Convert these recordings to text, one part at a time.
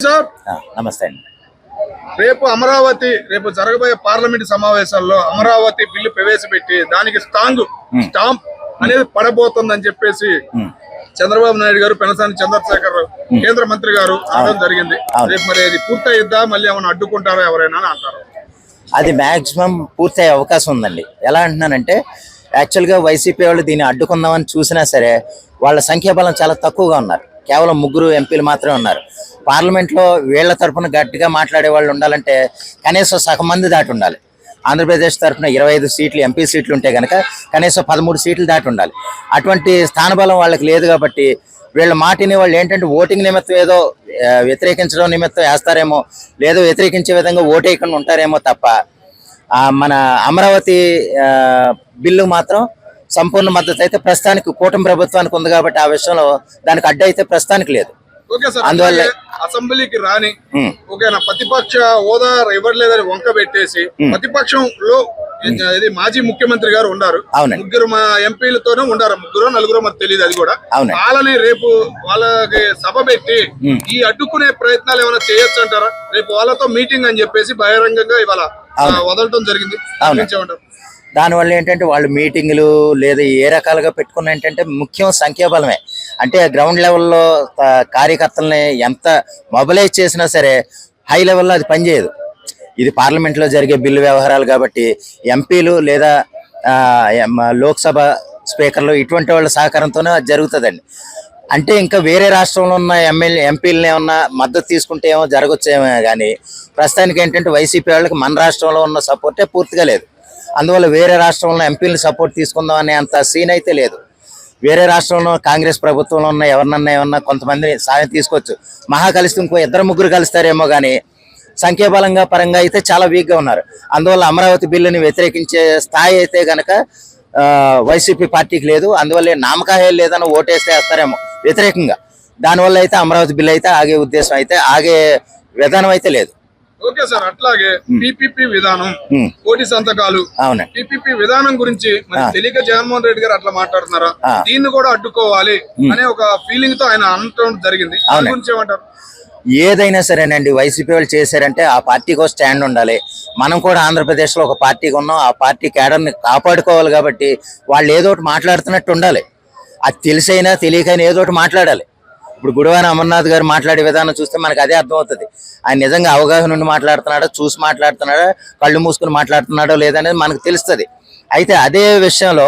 Sir నమస్తే అండి. రేపు జరగబోయే పార్లమెంట్ సమావేశాల్లో అమరావతి బిల్లు ప్రవేశపెట్టి దానికి స్టాంప్ అనేది పడబోతుందని చెప్పేసి చంద్రబాబు నాయుడు గారు పెనసాని చంద్రశేఖర్ కేంద్ర మంత్రి గారు అనడం జరిగింది. రేపు మరి అది పూర్తయిద్దా, మళ్ళీ ఏమైనా అడ్డుకుంటారా ఎవరైనా అంటారు? అది మాక్సిమం పూర్తయ్యే అవకాశం ఉందండి. ఎలా అంటున్నానంటే యాక్చువల్గా వైసీపీ వాళ్ళు దీన్ని అడ్డుకుందామని చూసినా సరే వాళ్ళ సంఖ్యాబలం చాలా తక్కువగా ఉన్నారు. కేవలం 3 ఎంపీలు మాత్రమే ఉన్నారు. పార్లమెంట్లో వీళ్ల తరఫున గట్టిగా మాట్లాడే వాళ్ళు ఉండాలంటే కనీసం సగం మంది దాటి ఉండాలి. ఆంధ్రప్రదేశ్ తరఫున 25 సీట్లు ఎంపీ సీట్లు ఉంటే కనుక కనీసం 13 సీట్లు దాటి ఉండాలి. అటువంటి స్థానబలం వాళ్ళకి లేదు కాబట్టి వీళ్ళ మాటిని వాళ్ళు ఏంటంటే ఓటింగ్ నిమిత్తం ఏదో వ్యతిరేకించడం నిమిత్తం వేస్తారేమో, లేదో వ్యతిరేకించే విధంగా ఓటేయకుండా ఉంటారేమో తప్ప మన అమరావతి బిల్లు మాత్రం సంపూర్ణ మద్దతు అయితే ప్రస్తుతానికి కూటమి ప్రభుత్వానికి ఉంది కాబట్టి ఆ విషయంలో దానికి అడ్డు అయితే ప్రస్తుతానికి లేదు. అందువల్ల అసెంబ్లీకి రాని ఓకేనా ప్రతిపక్ష హోదా ఇవ్వలేదని వంక పెట్టేసి ప్రతిపక్షంలో మాజీ ముఖ్యమంత్రి గారు ఉన్నారు. 3 ఎంపీలతోనే ఉండారు, 3-4 మరి తెలియదు. అది కూడా వాళ్ళని రేపు వాళ్ళకి సభ పెట్టి ఈ అడ్డుకునే ప్రయత్నాలు ఏమైనా చేయొచ్చు అంటారా? రేపు వాళ్ళతో మీటింగ్ అని చెప్పేసి బహిరంగంగా ఇవాళ వదలటం జరిగింది. దానివల్ల ఏంటంటే వాళ్ళు మీటింగులు లేదా ఏ రకాలుగా పెట్టుకున్న ఏంటంటే ముఖ్యం సంఖ్యాబలమే. అంటే గ్రౌండ్ లెవెల్లో కార్యకర్తలని ఎంత మొబిలైజ్ చేసినా సరే హై లెవెల్లో అది పనిచేయదు. ఇది పార్లమెంట్లో జరిగే బిల్లు వ్యవహారాలు కాబట్టి ఎంపీలు లేదా లోక్సభ స్పీకర్లు ఇటువంటి వాళ్ళ సహకారంతోనే అది జరుగుతుందండి. అంటే ఇంకా వేరే రాష్ట్రంలో ఉన్న ఎంపీలని ఏమన్నా మద్దతు తీసుకుంటే ఏమో జరగచ్చేమో కానీ ప్రస్తుతానికి ఏంటంటే వైసీపీ వాళ్ళకి మన రాష్ట్రంలో ఉన్న సపోర్టే పూర్తిగా లేదు. అందువల్ల వేరే రాష్ట్రంలో ఎంపీలను సపోర్ట్ తీసుకుందాం అనే అంత సీన్ అయితే లేదు. వేరే రాష్ట్రంలో కాంగ్రెస్ ప్రభుత్వంలో ఉన్న ఎవరినన్నా ఏమన్నా కొంతమందిని సాయం తీసుకోవచ్చు. మహా కలిసి ఇంకో 2-3 కలుస్తారేమో కానీ సంఖ్యాబలంగా పరంగా అయితే చాలా వీక్గా ఉన్నారు. అందువల్ల అమరావతి బిల్లుని వ్యతిరేకించే స్థాయి అయితే గనక వైసీపీ పార్టీకి లేదు. అందువల్ల నామకాయాలు లేదని ఓటేస్తే వేస్తారేమో వ్యతిరేకంగా. దానివల్ల అయితే అమరావతి బిల్లు అయితే ఆగే ఉద్దేశం అయితే ఆగే విధానం అయితే లేదు. ఓకే సార్, అట్లాగే పీపీపీ విధానం, కోటి సంతకాలు, పీపీపీ విధానం గురించి తెలియక జగన్మోహన్ రెడ్డి గారు అట్లా మాట్లాడుతున్నారా? దీన్ని కూడా అడ్డుకోవాలి అనే ఒక ఫీలింగ్ తో ఆయన అనడం జరిగింది. దాని గురించి ఏమంటారు? ఏదైనా సరేనండి, వైసీపీ వాళ్ళు చేశారంటే ఆ పార్టీకి ఒక స్టాండ్ ఉండాలి. మనం కూడా ఆంధ్రప్రదేశ్లో ఒక పార్టీకి ఉన్నాం, ఆ పార్టీ క్యాడర్ని కాపాడుకోవాలి కాబట్టి వాళ్ళు ఏదో ఒకటి మాట్లాడుతున్నట్టు ఉండాలి. అది తెలిసైనా తెలియకైనా ఏదో ఒకటి మాట్లాడాలి. ఇప్పుడు గుడివాడ అమర్నాథ్ గారు మాట్లాడే విధానం చూస్తే మనకు అదే అర్థమవుతుంది. ఆయన నిజంగా అవగాహన నుండి మాట్లాడుతున్నాడో, చూసి మాట్లాడుతున్నాడో, కళ్ళు మూసుకుని మాట్లాడుతున్నాడో లేదనేది మనకు తెలుస్తుంది. అయితే అదే విషయంలో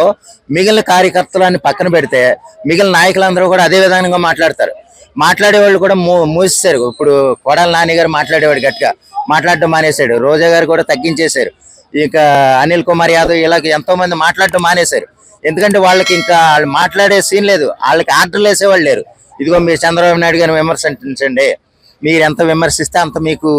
మిగిలిన కార్యకర్తలని పక్కన పెడితే మిగిలిన నాయకులందరూ కూడా అదే విధానంగా మాట్లాడతారు. మాట్లాడేవాళ్ళు కూడా మూసేశారు. ఇప్పుడు కొడాల నాని గారు మాట్లాడేవాడు గట్టిగా మాట్లాడడం మానేశాడు. రోజా గారు కూడా తగ్గించేశారు. ఇక అనిల్ కుమార్ యాదవ్ ఇలా ఎంతో మంది మాట్లాడటం మానేశారు. ఎందుకంటే వాళ్ళకి ఇంకా వాళ్ళు మాట్లాడే సీన్ లేదు, వాళ్ళకి ఆర్డర్లు వేసేవాళ్ళు లేరు. ఇదిగో మీరు చంద్రబాబు నాయుడు గారిని విమర్శించండి, మీరు ఎంత విమర్శిస్తే అంత మీకు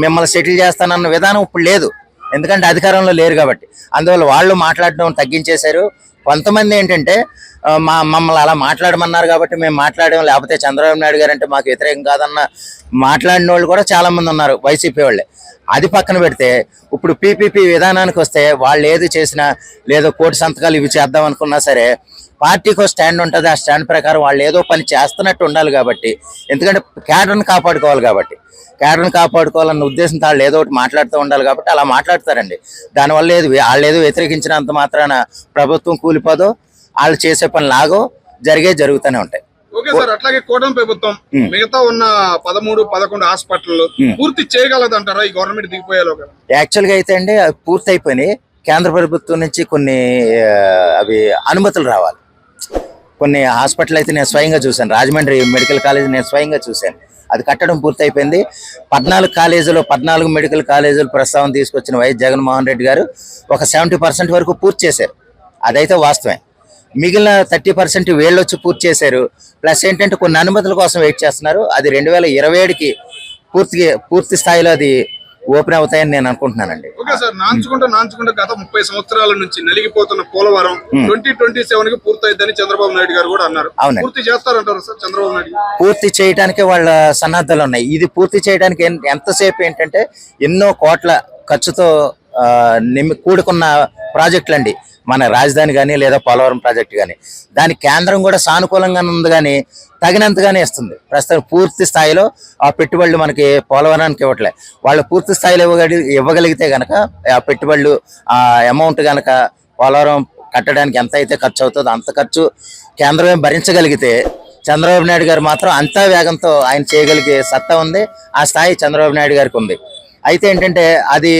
మిమ్మల్ని సెటిల్ చేస్తానన్న విధానం ఇప్పుడు లేదు. ఎందుకంటే అధికారంలో లేరు కాబట్టి. అందువల్ల వాళ్ళు మాట్లాడడం తగ్గించేశారు. కొంతమంది ఏంటంటే మమ్మల్ని అలా మాట్లాడమన్నారు కాబట్టి మేము మాట్లాడాం, లేకపోతే చంద్రబాబు నాయుడు గారు అంటే మాకు వ్యతిరేకం కాదన్న మాట్లాడిన వాళ్ళు కూడా చాలా మంది ఉన్నారు వైసీపీ వాళ్ళే. అది పక్కన పెడితే ఇప్పుడు పీపీపీ విధానానికి వస్తే వాళ్ళు ఏది చేసినా లేదో కోటి సంతకాలు ఇవి చేద్దాం అనుకున్నా సరే పార్టీకి ఒక స్టాండ్ ఉంటుంది. ఆ స్టాండ్ ప్రకారం వాళ్ళు ఏదో పని చేస్తున్నట్టు ఉండాలి కాబట్టి, ఎందుకంటే క్యాడర్ని కాపాడుకోవాలి కాబట్టి, క్యాడర్ని కాపాడుకోవాలన్న ఉద్దేశంతో వాళ్ళు ఏదో ఒకటి మాట్లాడుతూ ఉండాలి కాబట్టి అలా మాట్లాడతారండి. దానివల్ల వాళ్ళు ఏదో వ్యతిరేకించినంత మాత్రాన ప్రభుత్వం కూలిపోదో, వాళ్ళు చేసే పని లాగో జరుగుతూనే ఉంటాయి. ఓకే సార్, అట్లాగే కూటమి ప్రభుత్వం మిగతా ఉన్న 13-11 హాస్పిటల్ పూర్తి చేయగలదంటారా ఈ గవర్నమెంట్ దిగిపోయేలోగా? యాక్చువల్గా అయితే అండి పూర్తి అయిపోయినాయి. కేంద్ర ప్రభుత్వం నుంచి కొన్ని అవి అనుమతులు రావాలి. కొన్ని హాస్పిటల్ అయితే నేను స్వయంగా చూశాను. రాజమండ్రి మెడికల్ కాలేజ్ నేను స్వయంగా చూశాను. అది కట్టడం పూర్తయిపోయింది. 14 మెడికల్ కాలేజీలు ప్రస్తావన తీసుకొచ్చిన వైఎస్ జగన్మోహన్ రెడ్డి గారు ఒక 70% వరకు పూర్తి చేశారు. అదైతే వాస్తవమే. మిగిలిన 30% వీళ్ళు వచ్చి పూర్తి చేశారు. ప్లస్ ఏంటంటే కొన్ని అనుమతుల కోసం వెయిట్ చేస్తున్నారు. అది 2027కి పూర్తి స్థాయిలో అది ఓపెన్ అవుతాయని నేను అనుకుంటున్నానండి. ఓకే సార్, నాంచుకుంటా గత 30 సంవత్సరాల నుంచి నలిగిపోతున్న పోలవరం 2027కి పూర్తయిద్దని చంద్రబాబు నాయుడు గారు కూడా అన్నారు. పూర్తి చేస్తారంటారు సార్ చంద్రబాబు నాయుడు? పూర్తి చేయడానికి వాళ్ళ సన్నద్ధాలు ఉన్నాయి. ఇది పూర్తి చేయడానికి ఎంతసేపు ఏంటంటే ఎన్నో కోట్ల ఖర్చుతో కూడుకున్న ప్రాజెక్టులు అండి. మన రాజధాని కానీ లేదా పోలవరం ప్రాజెక్టు కానీ దానికి కేంద్రం కూడా సానుకూలంగానే ఉంది, కానీ తగినంతగానే ఇస్తుంది. ప్రస్తుతం పూర్తి స్థాయిలో ఆ పెట్టుబడులు మనకి పోలవరానికి ఇవ్వట్లే. వాళ్ళు పూర్తి స్థాయిలో ఇవ్వగలిగితే కనుక ఆ పెట్టుబడులు ఆ అమౌంట్ కనుక పోలవరం కట్టడానికి ఎంత అయితే ఖర్చు అవుతుందో అంత ఖర్చు కేంద్రమే భరించగలిగితే చంద్రబాబు నాయుడు గారు మాత్రం అంతా వేగంతో ఆయన చేయగలిగే సత్తా ఉంది. ఆ స్థాయి చంద్రబాబు నాయుడు గారికి ఉంది. అయితే ఏంటంటే అది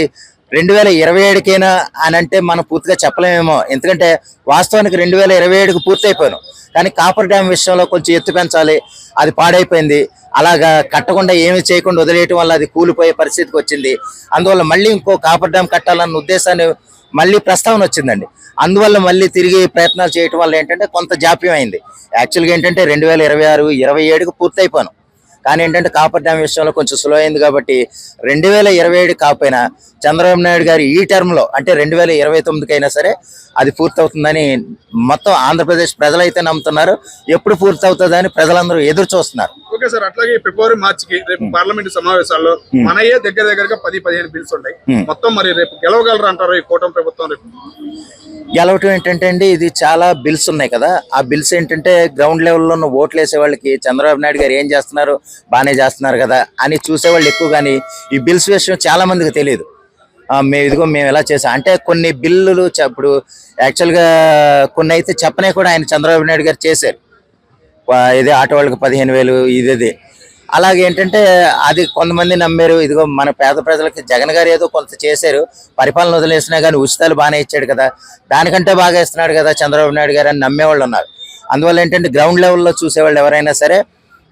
2027కైనా అని అంటే మనం పూర్తిగా చెప్పలేమేమో. ఎందుకంటే వాస్తవానికి 2027కు పూర్తి అయిపోయాను, కానీ కాపర్ డ్యామ్ విషయంలో కొంచెం ఎత్తు పెంచాలి, అది పాడైపోయింది. అలాగా కట్టకుండా ఏమి చేయకుండా వదిలేయటం వల్ల అది కూలిపోయే పరిస్థితికి వచ్చింది. అందువల్ల మళ్ళీ ఇంకో కాపర్ డ్యామ్ కట్టాలన్న ఉద్దేశాన్ని మళ్ళీ ప్రస్తావన వచ్చిందండి. అందువల్ల మళ్ళీ తిరిగి ప్రయత్నాలు చేయటం వల్ల ఏంటంటే కొంత జాప్యం అయింది. యాక్చువల్గా ఏంటంటే 2026, 27కు పూర్తి అయిపోయాను, కానీ ఏంటంటే కాపర్ డ్యామ్ విషయంలో కొంచెం స్లో అయింది. కాబట్టి 2027 కాకపోయినా చంద్రబాబు నాయుడు గారు ఈ టర్మ్లో అంటే 2029కైనా సరే అది పూర్తవుతుందని మొత్తం ఆంధ్రప్రదేశ్ ప్రజలైతే నమ్ముతున్నారు. ఎప్పుడు పూర్తవుతుందని ప్రజలందరూ ఎదురు చూస్తున్నారు. ఓకే సార్, అట్లాగే ఫిబ్రవరి మార్చికి రేపు పార్లమెంట్ సమావేశాల్లో మనయే దగ్గరగా 10-15 బిల్స్ ఉంటాయి మొత్తం. మరి రేపు గెలవగలరు అంటారు ఈ కూటమి ప్రభుత్వం? రేపు గెలవటం ఏంటంటే అండి, ఇది చాలా బిల్స్ ఉన్నాయి కదా. ఆ బిల్స్ ఏంటంటే గ్రౌండ్ లెవెల్లో ఉన్న ఓట్లు వేసే వాళ్ళకి చంద్రబాబు నాయుడు గారు ఏం చేస్తున్నారు, బాగానే చేస్తున్నారు కదా అని చూసేవాళ్ళు ఎక్కువ, కానీ ఈ బిల్స్ విషయం చాలా మందికి తెలియదు. మేము ఎలా చేసాం అంటే కొన్ని బిల్లులు ఇప్పుడు యాక్చువల్గా కొన్ని అయితే చెప్పనే కూడా ఆయన చంద్రబాబు నాయుడు గారు చేశారు. ఇదే ఆటో వాళ్ళకి 15,000 ఇదే. అలాగే ఏంటంటే అది కొంతమంది నమ్మారు. ఇదిగో మన పేద ప్రజలకి జగన్ గారు ఏదో కొంత చేశారు, పరిపాలన వదిలేసినా కానీ ఉచితాలు బాగానే ఇచ్చాడు కదా, దానికంటే బాగా ఇస్తున్నాడు కదా చంద్రబాబు నాయుడు గారు అని నమ్మేవాళ్ళు ఉన్నారు. అందువల్ల ఏంటంటే గ్రౌండ్ లెవెల్లో చూసేవాళ్ళు ఎవరైనా సరే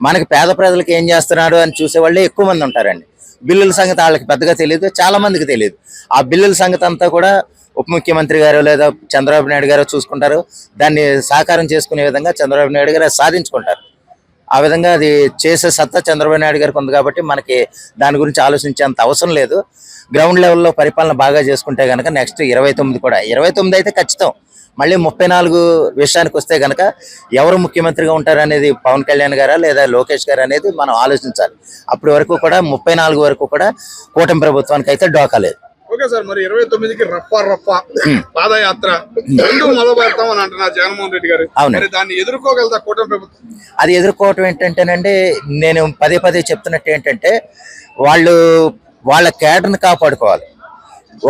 మనకి పేద ప్రజలకు ఏం చేస్తున్నాడు అని చూసేవాళ్ళే ఎక్కువ మంది ఉంటారండి. బిల్లుల సంగతి వాళ్ళకి పెద్దగా తెలియదు, చాలా మందికి తెలియదు. ఆ బిల్లుల సంగతి అంతా కూడా ఉప ముఖ్యమంత్రి గారు లేదా చంద్రబాబు నాయుడు గారు చూసుకుంటారు. దాన్ని సాకారం చేసుకునే విధంగా చంద్రబాబు నాయుడు గారు సాధించుకుంటారు. ఆ విధంగా అది చేసే సత్తా చంద్రబాబు నాయుడు గారికి ఉంది. కాబట్టి మనకి దాని గురించి ఆలోచించేంత అవసరం లేదు. గ్రౌండ్ లెవెల్లో పరిపాలన బాగా చేసుకుంటే కనుక నెక్స్ట్ 29 కూడా 29 అయితే ఖచ్చితం. మళ్ళీ 34 విషయానికి వస్తే కనుక ఎవరు ముఖ్యమంత్రిగా ఉంటారనేది పవన్ కళ్యాణ్ గారా లేదా లోకేష్ గారు అనేది మనం ఆలోచించాలి. అప్పటి వరకు కూడా 34 వరకు కూడా కూటమి ప్రభుత్వానికి అయితే డోకా లేదు. ఓకే సార్, మరి 29కి రఫా పాదయాత్ర రెండు మొదలు పెడతాం అని అంటున్నారు జగన్మోహన్ రెడ్డి గారు. మరి దాన్ని ఎదుర్కోగలదా కూటమి ప్రభుత్వం? అది ఎదుర్కోవటం ఏంటంటేనండి, నేను పదే చెప్తున్నట్టు ఏంటంటే వాళ్ళ కేడర్ని కాపాడుకోవాలి.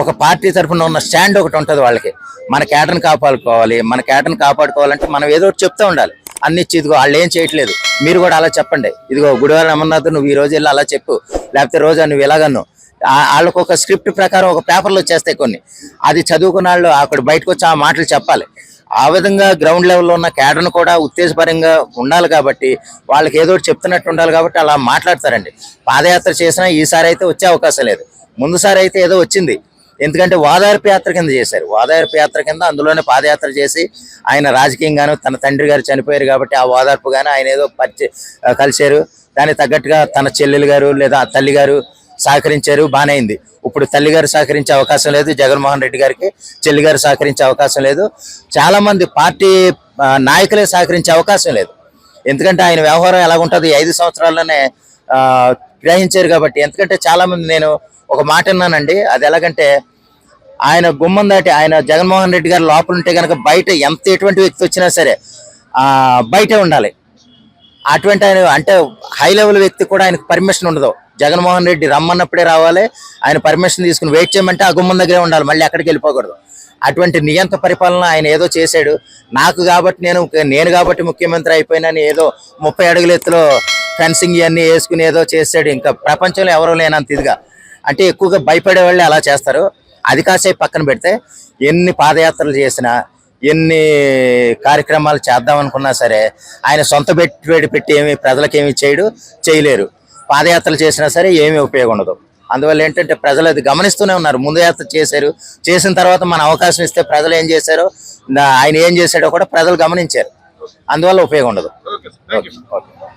ఒక పార్టీ తరఫున ఉన్న స్టాండ్ ఒకటి ఉంటుంది వాళ్ళకి. మన కేడర్ని కాపాడుకోవాలి. మన కేడర్ని కాపాడుకోవాలంటే మనం ఏదో ఒకటి చెప్తూ ఉండాలి. అన్నిచ్చి ఇదిగో వాళ్ళు ఏం చేయట్లేదు, మీరు కూడా అలా చెప్పండి. ఇదిగో గుడివారం అమర్నాథ్ నువ్వు ఈ రోజు వెళ్ళి అలా చెప్పు, లేకపోతే రోజా నువ్వు ఇలాగన్ను. వాళ్ళకు ఒక స్క్రిప్ట్ ప్రకారం ఒక పేపర్లో వచ్చేస్తాయి కొన్ని. అది చదువుకున్న వాళ్ళు అక్కడ బయటకు వచ్చి ఆ మాటలు చెప్పాలి. ఆ విధంగా గ్రౌండ్ లెవెల్లో ఉన్న కేడర్ను కూడా ఉత్తేజపరంగా ఉండాలి. కాబట్టి వాళ్ళకి ఏదో ఒకటి చెప్తున్నట్టు ఉండాలి. కాబట్టి అలా మాట్లాడతారండి. పాదయాత్ర చేసినా ఈసారి అయితే వచ్చే అవకాశం లేదు. ముందుసారి అయితే ఏదో వచ్చింది, ఎందుకంటే ఓదార్పు యాత్ర కింద చేశారు. ఓదార్పు యాత్ర కింద అందులోనే పాదయాత్ర చేసి ఆయన రాజకీయంగాను తన తండ్రి గారు చనిపోయారు కాబట్టి ఆ ఓదార్పుగాను ఆయన ఏదో కలిశారు. దానికి తగ్గట్టుగా తన చెల్లెలు గారు లేదా తల్లి గారు సహకరించారు, బాగానే అయింది. ఇప్పుడు తల్లి గారు సహకరించే అవకాశం లేదు, జగన్మోహన్ రెడ్డి గారికి చెల్లి గారు సహకరించే అవకాశం లేదు, చాలా మంది పార్టీ నాయకులే సహకరించే అవకాశం లేదు. ఎందుకంటే ఆయన వ్యవహారం ఎలాగుంటుంది 5 సంవత్సరాల్లోనే గ్రహించారు కాబట్టి. ఎందుకంటే చాలా మంది, నేను ఒక మాట విన్నానండి, అది ఎలాగంటే ఆయన గుమ్మం దాటి ఆయన జగన్మోహన్ రెడ్డి గారు లోపల ఉంటే కనుక బయట ఎటువంటి వ్యక్తి వచ్చినా సరే బయటే ఉండాలి. అటువంటి ఆయన అంటే హై లెవెల్ వ్యక్తి కూడా ఆయనకు పర్మిషన్ ఉండదు. జగన్మోహన్ రెడ్డి రమ్మన్నప్పుడే రావాలి, ఆయన పర్మిషన్ తీసుకుని వెయిట్ చేయమంటే ఆ గుమ్మం దగ్గరే ఉండాలి, మళ్ళీ అక్కడికి వెళ్ళిపోకూడదు. అటువంటి నియంత్ర పరిపాలన ఆయన ఏదో చేశాడు. నేను కాబట్టి ముఖ్యమంత్రి అయిపోయినని ఏదో 30 అడుగుల ఎత్తులో ఫెన్సింగ్ ఇవన్నీ వేసుకుని ఏదో చేశాడు. ఇంకా ప్రపంచంలో ఎవరూ లేనంత ఇదిగా అంటే ఎక్కువగా భయపడే వాళ్ళే అలా చేస్తారు. అది కాసేపు పక్కన పెడితే ఎన్ని పాదయాత్రలు చేసినా ఎన్ని కార్యక్రమాలు చేద్దాం అనుకున్నా సరే ఆయన సొంత పెట్టి ఏమి ప్రజలకు ఏమి చేయలేరు. పాదయాత్రలు చేసినా సరే ఏమీ ఉపయోగం ఉండదు. అందువల్ల ఏంటంటే ప్రజలు అది గమనిస్తూనే ఉన్నారు. ముందు యాత్ర చేసిన తర్వాత మన అవకాశం ఇస్తే ప్రజలు ఏం చేశారో ఆయన ఏం చేశాడో కూడా ప్రజలు గమనించారు. అందువల్ల ఉపయోగం ఉండదు. ఓకే.